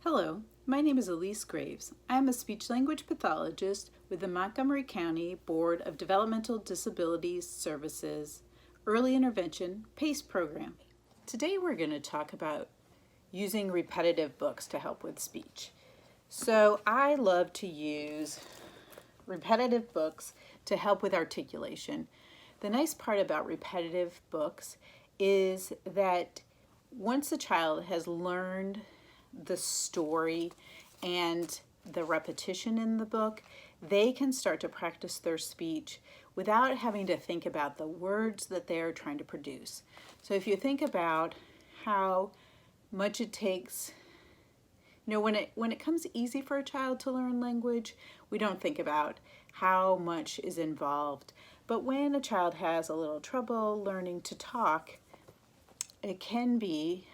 Hello, my name is Elyse Graves. I am a speech-language pathologist with the Montgomery County Board of Developmental Disabilities Services Early Intervention PACE program. Today we're going to talk about using repetitive books to help with speech. So I love to use repetitive books to help with articulation. The nice part about repetitive books is that once a child has learned the story and the repetition in the book, they can start to practice their speech without having to think about the words that they're trying to produce. So if you think about how much it takes, when it comes easy for a child to learn language, we don't think about how much is involved. But when a child has a little trouble learning to talk, it can be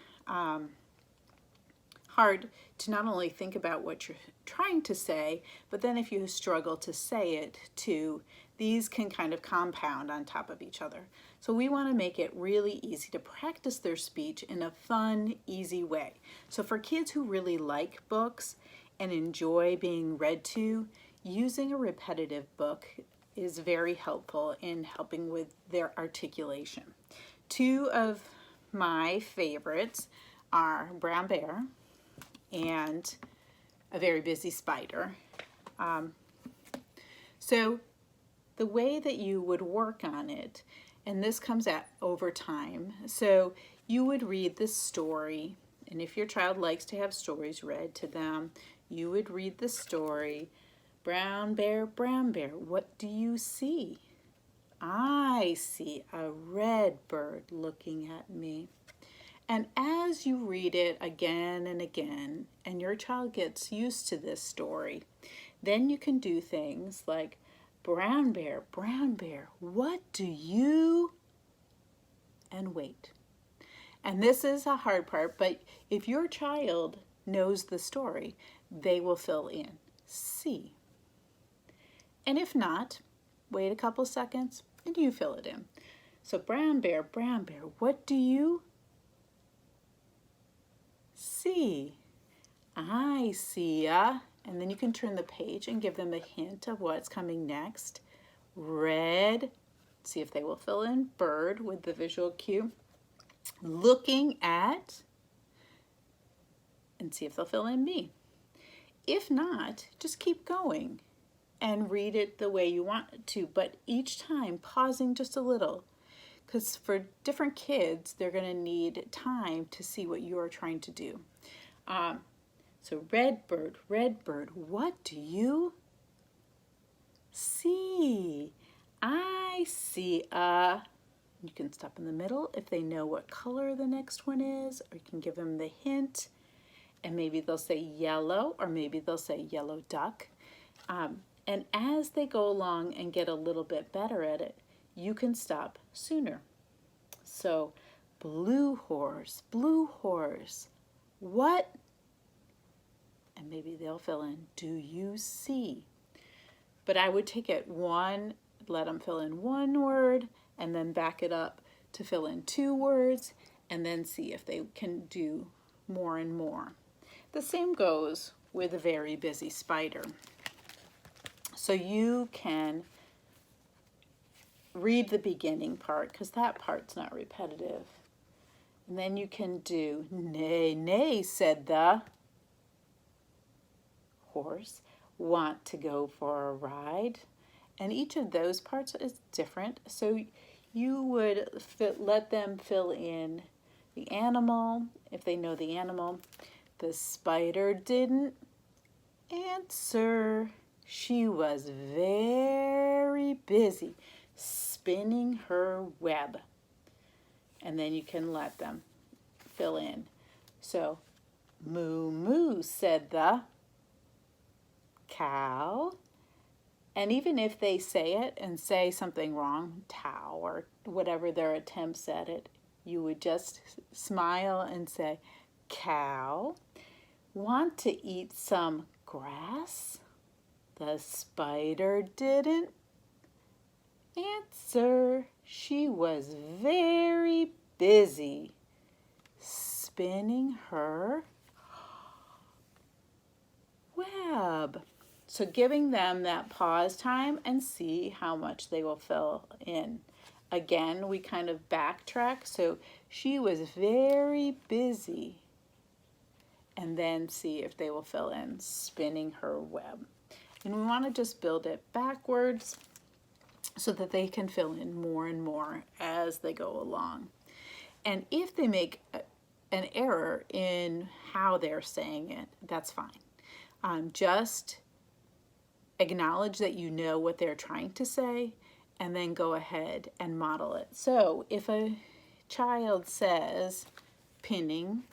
hard to not only think about what you're trying to say, but then if you struggle to say it too, these can kind of compound on top of each other. So we want to make it really easy to practice their speech in a fun, easy way. So for kids who really like books and enjoy being read to, using a repetitive book is very helpful in helping with their articulation. Two of my favorites are Brown Bear and A Very Busy Spider. So the way that you would work on it, and this comes out over time, so you would read the story, and if your child likes to have stories read to them, you would read the story. Brown bear, what do you see? I see a red bird looking at me. And as you read it again and again, and your child gets used to this story, then you can do things like, brown bear, what do you, and wait. And this is a hard part, but if your child knows the story, they will fill in, see. And if not, wait a couple seconds and you fill it in. So brown bear, what do you see? I see a, and then you can turn the page and give them a hint of what's coming next. Red, see if they will fill in bird with the visual cue. Looking at, and see if they'll fill in me. If not, just keep going and read it the way you want it to, but each time pausing just a little, because for different kids, they're going to need time to see what you're trying to do. So red bird, what do you see? I see a, you can stop in the middle if they know what color the next one is, or you can give them the hint, and maybe they'll say yellow, or maybe they'll say yellow duck. And as they go along and get a little bit better at it, you can stop sooner. So blue horse, what? And maybe they'll fill in, do you see? But I would take it one, let them fill in one word, and then back it up to fill in two words, and then see if they can do more and more. The same goes with A Very Busy Spider. So you can read the beginning part, because that part's not repetitive. And then you can do, nay, nay, said the horse, want to go for a ride. And each of those parts is different. So you would let them fill in the animal, if they know the animal. The spider didn't answer. She was very busy spinning her web. And then you can let them fill in. So, moo moo, said the cow. And even if they say it and say something wrong, tow or whatever their attempts at it, you would just smile and say, cow. Want to eat some grass? The spider didn't answer. She was very busy spinning her web. So giving them that pause time and see how much they will fill in. Again, we kind of backtrack. So she was very busy. And then see if they will fill in spinning her web. And we want to just build it backwards so that they can fill in more and more as they go along. And if they make an error in how they're saying it, that's fine. Just acknowledge that you know what they're trying to say and then go ahead and model it. So if a child says pinning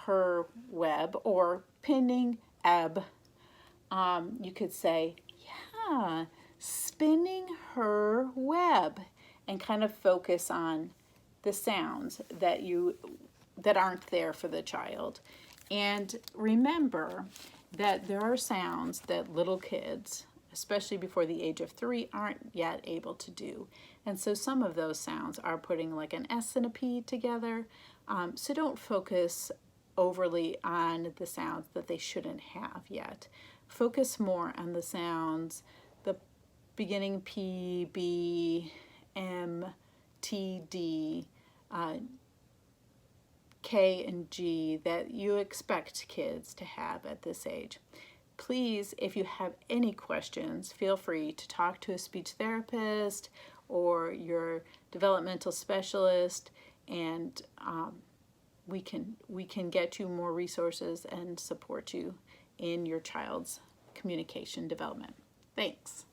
her web or pinning ebb, you could say, yeah, spinning her web, and kind of focus on the sounds that aren't there for the child. And remember that there are sounds that little kids, especially before the age of 3, aren't yet able to do. And so some of those sounds are putting like an S and a P together. So don't focus overly on the sounds that they shouldn't have yet. Focus more on the sounds, the beginning P, B, M, T, D, K, and G that you expect kids to have at this age. Please, if you have any questions, feel free to talk to a speech therapist or your developmental specialist, and we can get you more resources and support you in your child's communication development. Thanks.